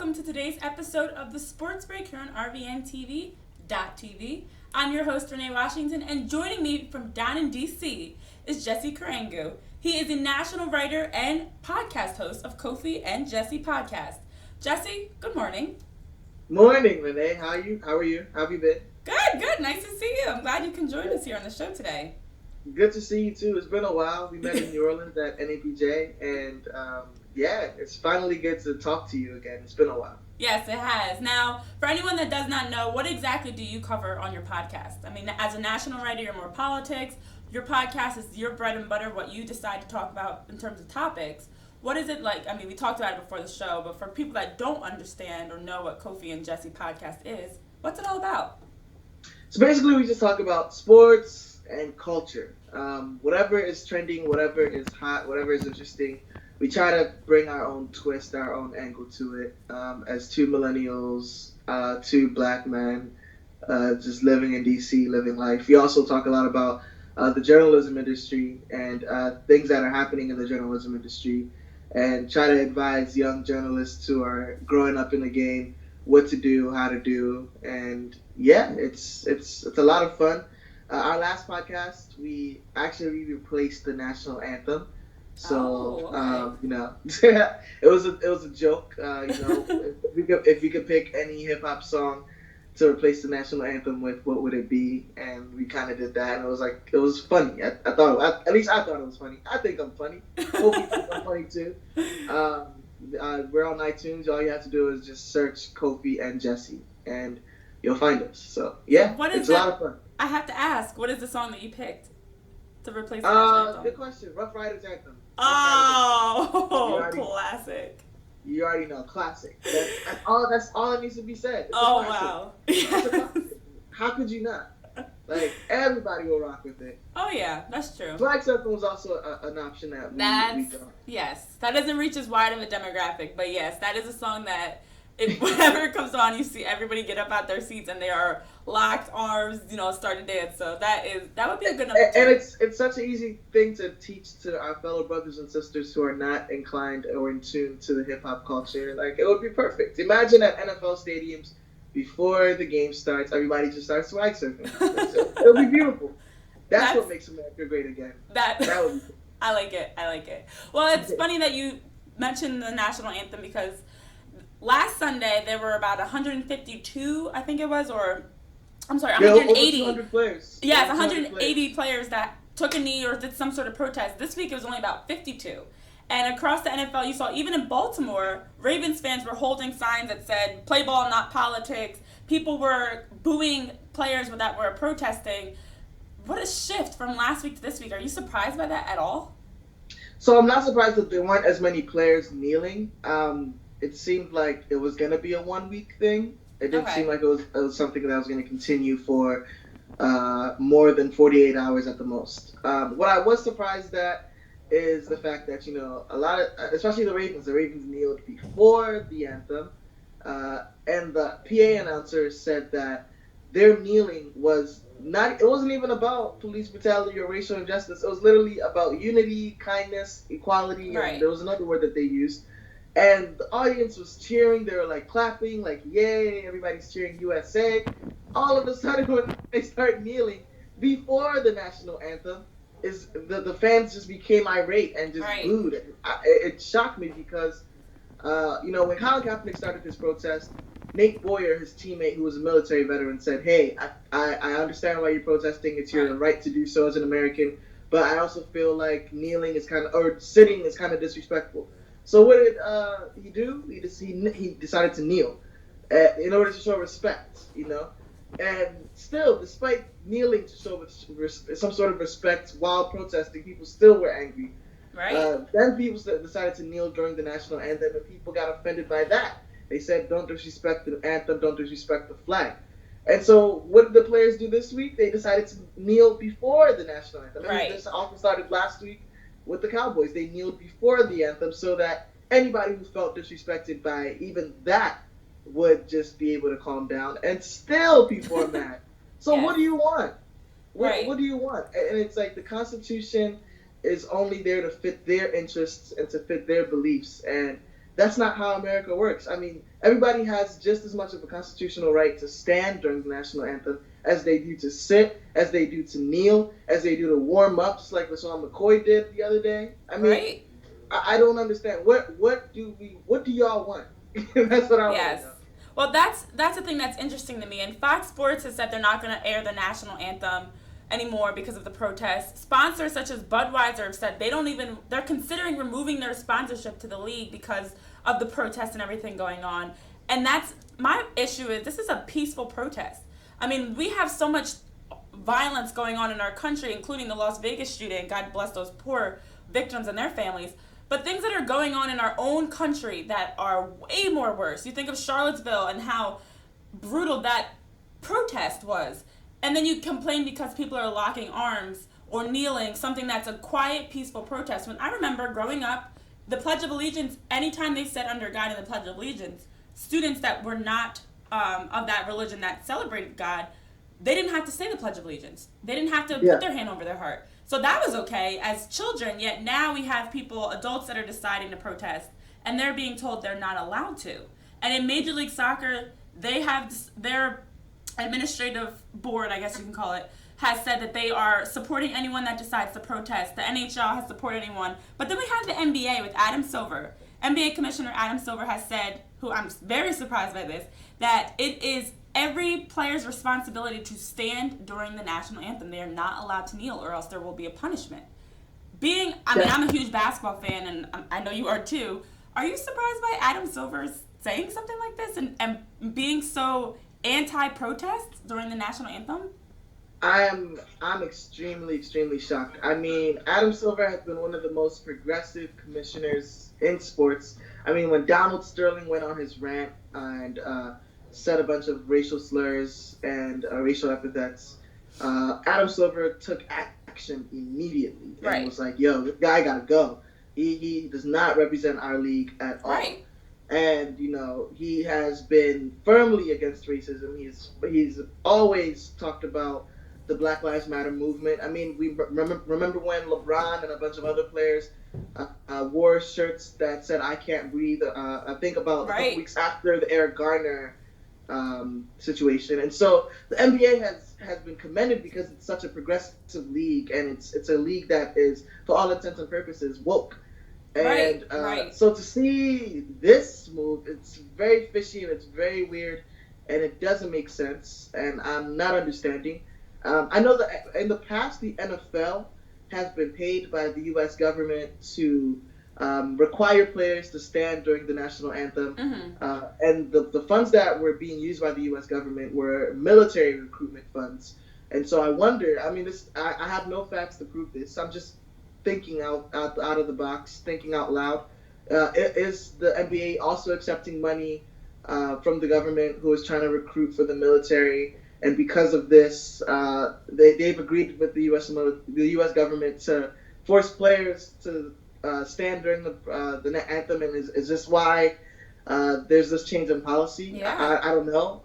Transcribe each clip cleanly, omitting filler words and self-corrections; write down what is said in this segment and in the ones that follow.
welcome to today's episode of the Sports Break here on RVNTV.TV. I'm your host, Renee Washington, and joining me from down in D.C. is Jessie Karangu. He is a national writer and podcast host of Kofi and Jessie podcast. Jessie, good morning. Morning, Renee. How are you? How have you been? Good. Nice to see you. I'm glad you can join us here on the show today. Good to see you, too. It's been a while. We met in New Orleans at NAPJ, and it's finally good to talk to you again. It's been a while. Yes, it has. Now, for anyone that does not know, what exactly do you cover on your podcast? I mean, as a national writer, you're more politics. Your podcast is your bread and butter, what you decide to talk about in terms of topics. What is it like? I mean, we talked about it before the show, but for people that don't understand or know what Kofi and Jessie podcast is, what's it all about? So basically, we just talk about sports and culture. Whatever is trending, whatever is hot, whatever is interesting. We try to bring our own twist, our own angle to it. As two millennials, two black men, just living in D.C., living life. We also talk a lot about the journalism industry and things that are happening in the journalism industry, and try to advise young journalists who are growing up in the game what to do, how to do, and yeah, it's a lot of fun. Our last podcast, we actually replaced the national anthem. So it was a joke. If we could pick any hip hop song to replace the national anthem with, what would it be? And we kind of did that, and it was funny. I thought at least I thought it was funny. I think I'm funny. Hope you think I'm funny too. We're on iTunes. All you have to do is just search Kofi and Jessie, and you'll find us. So yeah, it's a lot of fun. I have to ask, what is the song that you picked to replace the national anthem? Good question. Rough Riders Anthem. Classic. You already know, classic. That's all that needs to be said. Wow. How could you not? Like, everybody will rock with it. Oh yeah, that's true. Black Circle was also an option that we thought. Yes, that doesn't reach as wide of a demographic, but yes, that is a song that whenever it comes on, you see everybody get up out their seats and they are locked arms, start to dance. So that would be a good number. And it's such an easy thing to teach to our fellow brothers and sisters who are not inclined or in tune to the hip hop culture. Like, it would be perfect. Imagine at NFL stadiums, before the game starts, everybody just starts swag surfing. It'll be beautiful. That's what makes America great again. That would be cool. I like it. Well, it's funny that you mentioned the national anthem, because last Sunday there were about 152, I think it was, 180. 200 players. Yes, 180 players that took a knee or did some sort of protest. This week it was only about 52. And across the NFL, you saw, even in Baltimore, Ravens fans were holding signs that said, "Play ball, not politics." People were booing players that were protesting. What a shift from last week to this week. Are you surprised by that at all? So I'm not surprised that there weren't as many players kneeling. It seemed like it was going to be a 1 week thing. It didn't seem like it was something that was going to continue for more than 48 hours at the most. What I was surprised at is the fact that, a lot of, especially the Ravens kneeled before the anthem, and the PA announcer said that their kneeling it wasn't even about police brutality or racial injustice. It was literally about unity, kindness, equality, and there was another word that they used. And the audience was cheering. They were like clapping, like, yay, everybody's cheering USA. All of a sudden, when they start kneeling before the national anthem, the fans just became irate and just booed. It shocked me because, when Colin Kaepernick started this protest, Nate Boyer, his teammate who was a military veteran, said, "Hey, I understand why you're protesting. It's your right to do so as an American, but I also feel like kneeling is sitting is kind of disrespectful." So what did he do? He decided to kneel in order to show respect, And still, despite kneeling to show some sort of respect while protesting, people still were angry. Right. Then people decided to kneel during the national anthem, and people got offended by that. They said, "Don't disrespect the anthem, don't disrespect the flag." And so what did the players do this week? They decided to kneel before the national anthem. Right. This also started last week with the Cowboys. They kneeled before the anthem so that anybody who felt disrespected by even that would just be able to calm down. And still people are mad. So what do you want? What do you want? And it's like the Constitution is only there to fit their interests and to fit their beliefs. And that's not how America works. I mean, everybody has just as much of a constitutional right to stand during the national anthem as they do to sit, as they do to kneel, as they do to warm up, just like LaShawn McCoy did the other day. I mean, right. I don't understand. What do y'all want? That's what I want Yes. to know. Well, that's the thing that's interesting to me. And Fox Sports has said they're not going to air the national anthem anymore because of the protests. Sponsors such as Budweiser have said they're considering removing their sponsorship to the league because of the protests and everything going on. And that's my issue is this is a peaceful protest. I mean, we have so much violence going on in our country, including the Las Vegas shooting. God bless those poor victims and their families. But things that are going on in our own country that are way more worse. You think of Charlottesville and how brutal that protest was. And then you complain because people are locking arms or kneeling, something that's a quiet, peaceful protest. When I remember growing up, the Pledge of Allegiance, anytime they said under God in the Pledge of Allegiance, students that were not of that religion that celebrated God, they didn't have to say the Pledge of Allegiance. They didn't have to put their hand over their heart. So that was okay as children, yet now we have people, adults that are deciding to protest, and they're being told they're not allowed to. And in Major League Soccer, they have their administrative board, I guess you can call it, has said that they are supporting anyone that decides to protest. The NHL has supported anyone. But then we have the NBA with Adam Silver. NBA Commissioner Adam Silver has said, who I'm very surprised by this, that it is every player's responsibility to stand during the national anthem. They are not allowed to kneel or else there will be a punishment. I'm a huge basketball fan, and I know you are too. Are you surprised by Adam Silver saying something like this and being so anti-protest during the national anthem? I'm extremely, extremely shocked. I mean, Adam Silver has been one of the most progressive commissioners in sports. I mean, when Donald Sterling went on his rant and said a bunch of racial slurs and racial epithets, Adam Silver took action immediately and was like, yo, this guy gotta go. He does not represent our league at all. Right. And, he has been firmly against racism. He's always talked about the Black Lives Matter movement. I mean, we remember when LeBron and a bunch of other players wore shirts that said "I can't breathe." I think about a couple weeks after the Eric Garner situation, and so the NBA has been commended because it's such a progressive league, and it's a league that is, for all intents and purposes, woke. And so to see this move, it's very fishy and it's very weird, and it doesn't make sense, and I'm not understanding. I know that in the past, the NFL has been paid by the U.S. government to require players to stand during the national anthem. Mm-hmm. And the funds that were being used by the U.S. government were military recruitment funds. And so I wonder, I mean, I have no facts to prove this. I'm just thinking out of the box, thinking out loud. Is the NBA also accepting money from the government who is trying to recruit for the military? And because of this, they've agreed with the U.S. government to force players to stand during the anthem. And is this why there's this change in policy? Yeah. I don't know.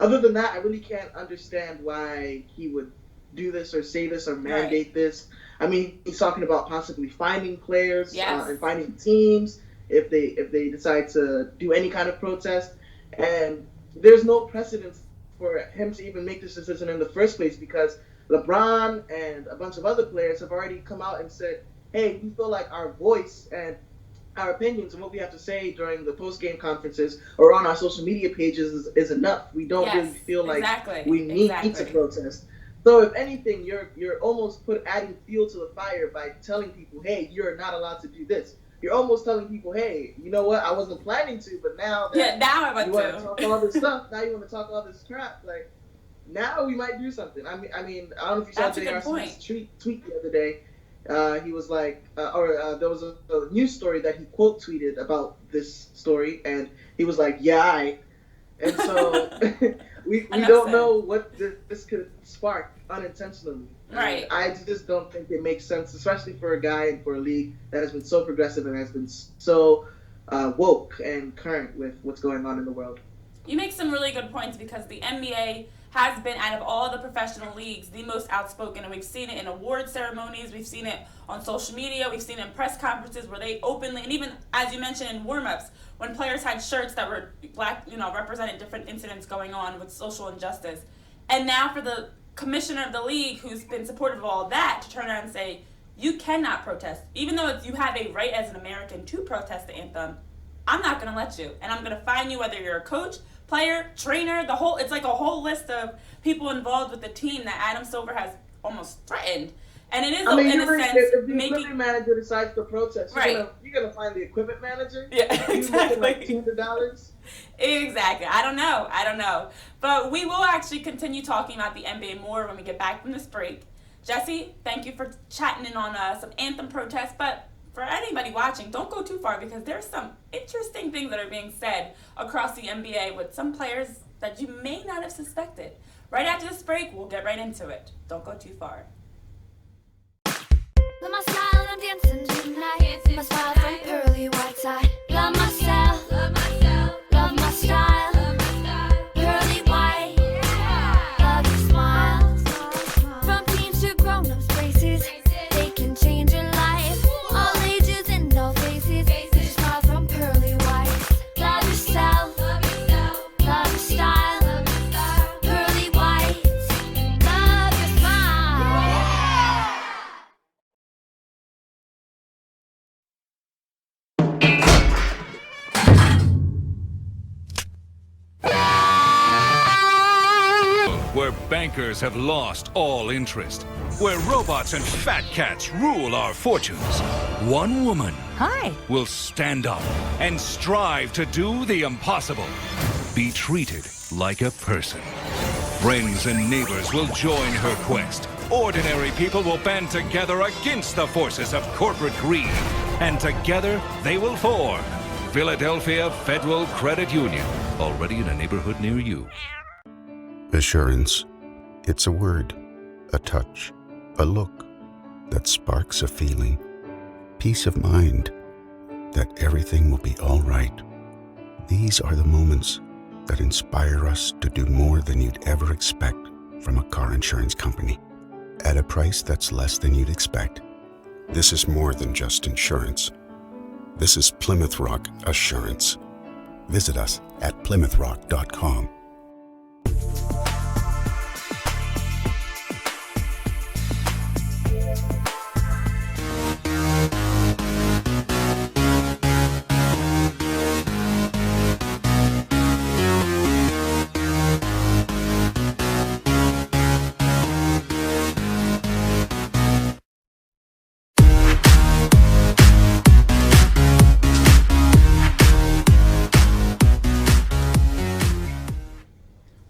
Other than that, I really can't understand why he would do this or say this or mandate this. I mean, he's talking about possibly finding players and finding teams if they decide to do any kind of protest. And there's no precedent for him to even make this decision in the first place because LeBron and a bunch of other players have already come out and said, hey, we feel like our voice and our opinions and what we have to say during the post-game conferences or on our social media pages is enough. We don't really feel like we need to protest. So if anything, you're almost adding fuel to the fire by telling people, hey, you're not allowed to do this. You're almost telling people, hey, you know what? I wasn't planning to, but now that now you want to talk all this stuff, now you want to talk all this crap, like, now we might do something. I mean, I don't know if you saw J.R. Smith's tweet the other day. He was like, there was a news story that he quote tweeted about this story, and he was like, yeah, and so we don't know what this could spark unintentionally. Right. I just don't think it makes sense, especially for a guy and for a league that has been so progressive and has been so woke and current with what's going on in the world. You make some really good points because the NBA has been, out of all the professional leagues, the most outspoken. And we've seen it in award ceremonies. We've seen it on social media. We've seen it in press conferences where they openly, and even, as you mentioned, in warm-ups, when players had shirts that were black, represented different incidents going on with social injustice. And now for the commissioner of the league, who's been supportive of all that, to turn around and say, you cannot protest. Even though you have a right as an American to protest the anthem, I'm not going to let you. And I'm going to fine you whether you're a coach, player, trainer, it's like a whole list of people involved with the team that Adam Silver has almost threatened. And it is, in a sense, if the equipment manager decides to protest, you're going to find the equipment manager? Yeah, exactly. Like $200? Exactly. I don't know. But we will actually continue talking about the NBA more when we get back from this break. Jessie, thank you for chatting in on some anthem protests. But for anybody watching, don't go too far because there's some interesting things that are being said across the NBA with some players that you may not have suspected. Right after this break, we'll get right into it. Don't go too far. Love my style, I'm dancing tonight. My smile from pearly white side. Love myself, love my style. Pearly white, love your smile. From teens to grown-ups faces, they can change your life. All ages and all faces, your smile from pearly white. Love yourself, love your style. Pearly white, love your smile. Where bankers have lost all interest. Where robots and fat cats rule our fortunes. One woman Hi. will stand up and strive to do the impossible. Be treated like a person. Friends and neighbors will join her quest. Ordinary people will band together against the forces of corporate greed. And together they will form Philadelphia Federal Credit Union. Already in a neighborhood near you. Assurance. It's a word, a touch, a look that sparks a feeling. Peace of mind that everything will be all right. These are the moments that inspire us to do more than you'd ever expect from a car insurance company at a price that's less than you'd expect. This is more than just insurance. This is Plymouth Rock Assurance. Visit us at PlymouthRock.com.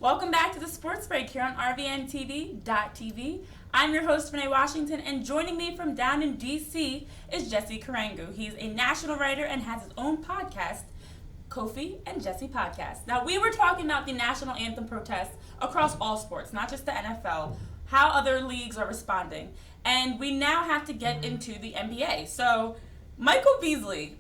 Welcome back to the Sports Break here on RVNTV.tv. I'm your host, Renee Washington, and joining me from down in D.C. is Jessie Karangu. He's a national writer and has his own podcast, Kofi and Jessie Podcast. Now, we were talking about the national anthem protests across all sports, not just the NFL, how other leagues are responding. And we now have to get into the NBA. So, Michael Beasley.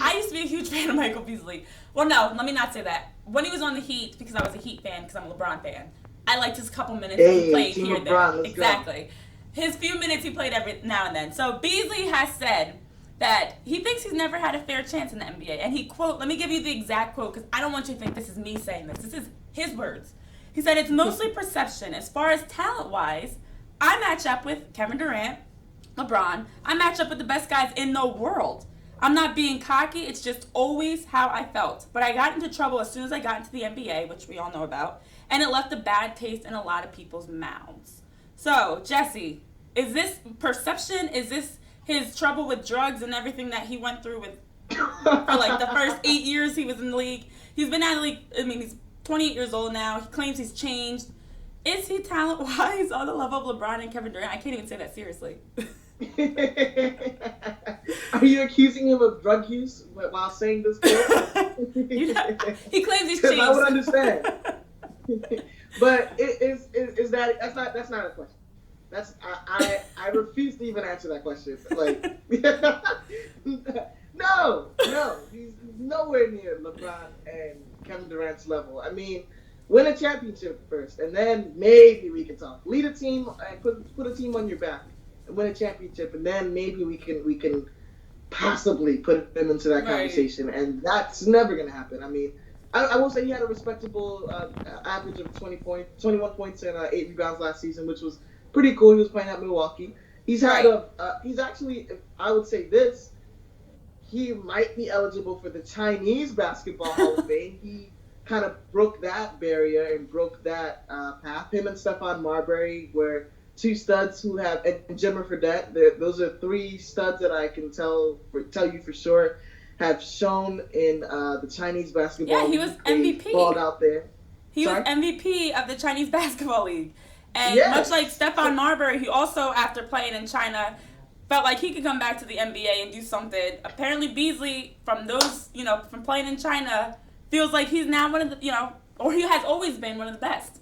I used to be a huge fan of Michael Beasley. Well, no, let me not say that. When he was on the Heat, because I was a Heat fan, because I'm a LeBron fan, I liked his couple minutes he played here and there. Exactly. His few minutes he played every now and then. So Beasley has said that he thinks he's never had a fair chance in the NBA. And he let me give you the exact quote, because I don't want you to think this is me saying this. This is his words. He said, it's mostly perception. As far as talent-wise, I match up with Kevin Durant, LeBron. I match up with the best guys in the world. I'm not being cocky. It's just always how I felt. But I got into trouble as soon as I got into the NBA, which we all know about, and it left a bad taste in a lot of people's mouths. So, Jessie, is this perception? Is this his trouble with drugs and everything that he went through with for like the first 8 years he was in the league? He's been out of the league, he's 28 years old now. He claims he's changed. Is he talent-wise on the level of LeBron and Kevin Durant? I can't even say that seriously. Are you accusing him of drug use while saying this? He claims he's changed. I would understand. But that's not a question. I refuse to even answer that question. Like, no, he's nowhere near LeBron and Kevin Durant's level. I mean, Win a championship first, and then maybe we can talk. Lead a team and put a team on your back and win a championship, and then maybe we can possibly put them into that conversation. And that's never gonna happen. I mean, I will say he had a respectable average of 21 points and 8 rebounds last season, which was pretty cool. He was playing at Milwaukee. He's had he's actually, I would say this, he might be eligible for the Chinese Basketball Hall of Fame. He kind of broke that barrier and broke that path. Him and Stephon Marbury were two studs who have, and Jimmer Fredette, those are 3 studs that I can tell you for sure have shown in the Chinese Basketball League. Yeah, he was MVP. Balled out there. He was MVP of the Chinese Basketball League. And much like Stephon Marbury, he also, after playing in China, felt like he could come back to the NBA and do something. Apparently Beasley, from those, from playing in China, feels like he's now one of the, or he has always been one of the best.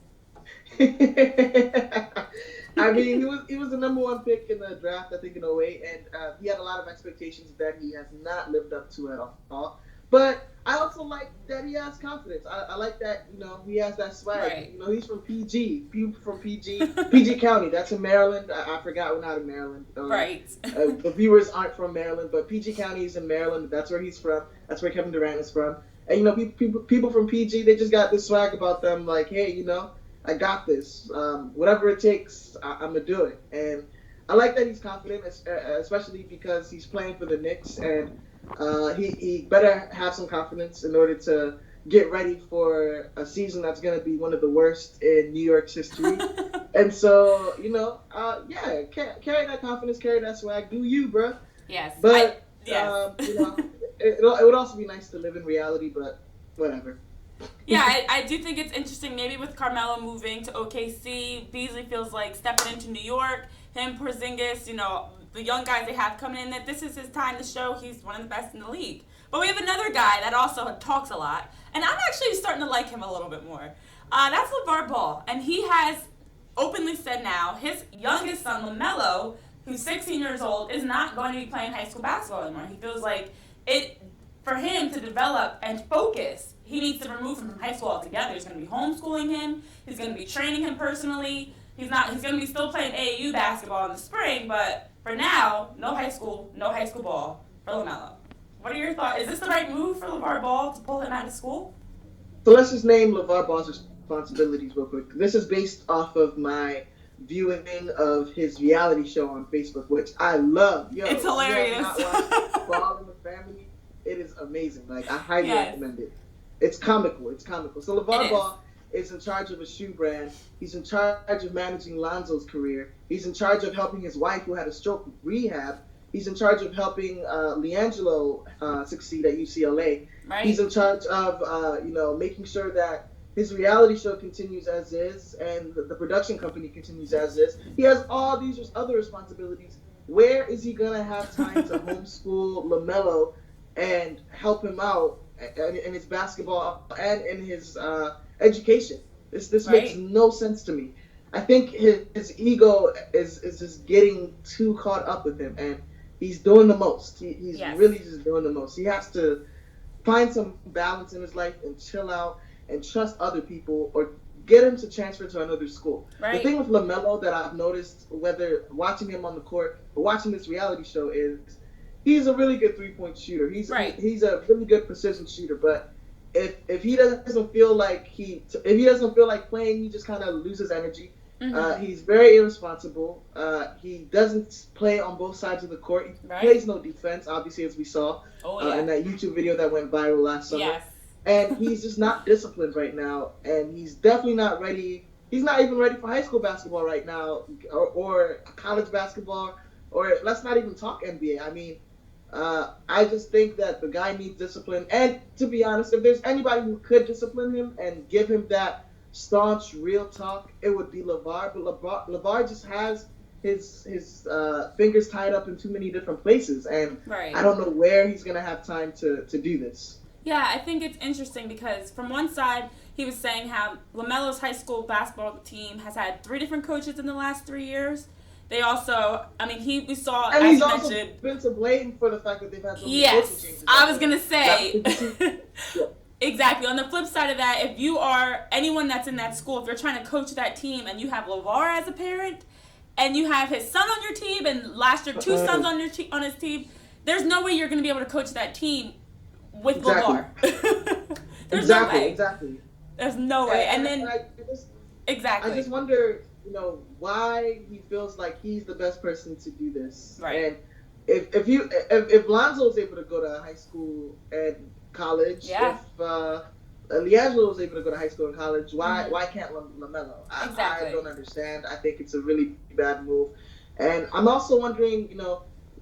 I mean, he was the number 1 pick in the draft, I think, in 08, and he had a lot of expectations that he has not lived up to at all. But I also like that he has confidence. I like that, he has that swag. Right. He's from PG. People from PG County. That's in Maryland. I forgot we're not in Maryland. Right. The viewers aren't from Maryland, but PG County is in Maryland. That's where he's from. That's where Kevin Durant is from. And, people from PG, they just got this swag about them, like, hey, I got this. Whatever it takes, I'm going to do it. And I like that he's confident, especially because he's playing for the Knicks, and he better have some confidence in order to get ready for a season that's going to be one of the worst in New York's history. And so, carry that confidence, carry that swag. Do you, bro? Yes. But, it would also be nice to live in reality, but whatever. Yeah, I do think it's interesting. Maybe with Carmelo moving to OKC, Beasley feels like stepping into New York. Him, Porzingis, the young guys they have coming in, that this is his time to show he's one of the best in the league. But we have another guy that also talks a lot, and I'm actually starting to like him a little bit more. That's Lavar Ball, and he has openly said now his youngest son, Lamelo, who's 16 years old, is not going to be playing high school basketball anymore. He feels like for him to develop and focus, he needs to remove him from high school altogether. He's going to be homeschooling him. He's going to be training him personally. He's going to be still playing AAU basketball in the spring, but for now, no high school ball for LaMelo. What are your thoughts? Is this the right move for LaVar Ball to pull him out of school? So let's just name LaVar Ball's responsibilities real quick. This is based off of my viewing of his reality show on Facebook, which I love. It's hilarious. If you have not watched Ball in the Family, it is amazing. Like, I highly recommend it. It's comical. So LaVar Ball is in charge of a shoe brand. He's in charge of managing Lonzo's career. He's in charge of helping his wife, who had a stroke, rehab. He's in charge of helping LiAngelo succeed at UCLA. Right. He's in charge of making sure that his reality show continues as is and the production company continues as is. He has all these other responsibilities. Where is he gonna have time to homeschool LaMelo and help him out in his basketball and in his education? This makes no sense to me. I think his ego is just getting too caught up with him, and he's doing the most. He's really just doing the most. He has to find some balance in his life and chill out and trust other people, or get him to transfer to another school. Right. The thing with LaMelo that I've noticed, whether watching him on the court or watching this reality show, is he's a really good 3-point shooter. He's a really good precision shooter, but if he doesn't feel like playing, he just kind of loses energy. Mm-hmm. He's very irresponsible. He doesn't play on both sides of the court. He plays no defense, obviously, as we saw in that YouTube video that went viral last summer. Yes. And he's just not disciplined right now, and he's definitely not ready. He's not even ready for high school basketball right now, or college basketball, or let's not even talk NBA. I mean, I just think that the guy needs discipline. And to be honest, if there's anybody who could discipline him and give him that staunch, real talk, it would be LaVar. But LaVar just has his fingers tied up in too many different places, and I don't know where he's gonna have time to do this. Yeah, I think it's interesting because from one side, he was saying how LaMelo's high school basketball team has had 3 different coaches in the last 3 years. They also, we saw, and as he's you also mentioned, been to blame for the fact that they've had so many coaching changes. I was going to say. Exactly. On the flip side of that, if you are anyone that's in that school, if you're trying to coach that team and you have Lavar as a parent and you have his son on your team and last year 2 sons on his team, there's no way you're going to be able to coach that team with Lavar. There's no way. Exactly. There's no way. And then I just wonder, why he feels like he's the best person to do this. Right. And if Lonzo was able to go to high school and college, if Liangelo was able to go to high school and college, why can't Lamelo? Exactly. I don't understand. I think it's a really bad move. And I'm also wondering,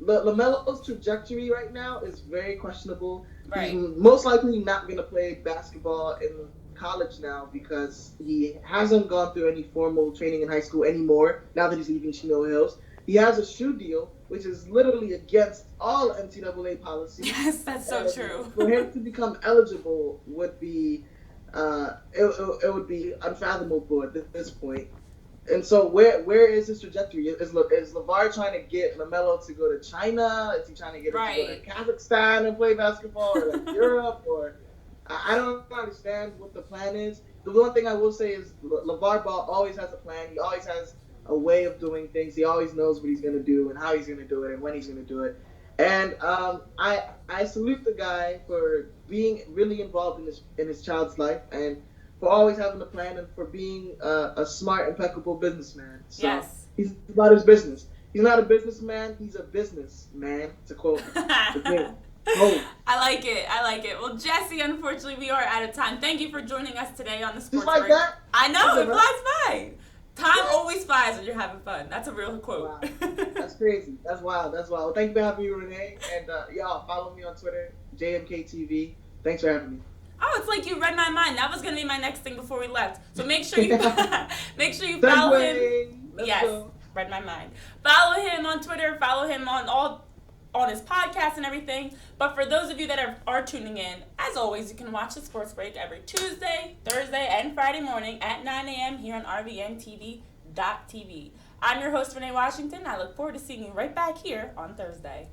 Lamelo's trajectory right now is very questionable. Right. He's most likely not going to play basketball in college now because he hasn't gone through any formal training in high school anymore now that he's leaving Chino Hills. He has a shoe deal, which is literally against all NCAA policies. Yes, that's so true. For him to become eligible would be, it would be unfathomable at this point. And so where is his trajectory? Is LeVar trying to get LaMelo to go to China? Is he trying to get him to go to Kazakhstan and play basketball, or like Europe? Or I don't understand what the plan is. The one thing I will say is LeVar Ball always has a plan. He always has a way of doing things. He always knows what he's going to do and how he's going to do it and when he's going to do it. And I salute the guy for being really involved in his child's life and for always having a plan and for being a smart, impeccable businessman. So yes. He's about his business. He's not a businessman, he's a businessman, to quote the king. Oh. I like it. Well, Jessie, unfortunately, we are out of time. Thank you for joining us today on the Sports Just like Break. that? I know, it flies by. Time always flies when you're having fun. That's a real quote. Wow. That's crazy. That's wild. Well, thank you for having me, Renee. And y'all, follow me on Twitter, JMKTV. Thanks for having me. Oh, it's like you read my mind. That was gonna be my next thing before we left. So make sure you follow him. Go. Read my mind. Follow him on Twitter. Follow him on his podcast and everything. But for those of you that are tuning in, as always, you can watch the Sports Break every Tuesday, Thursday, and Friday morning at 9 a.m. here on RVNTV.tv. I'm your host, Renee Washington. I look forward to seeing you right back here on Thursday.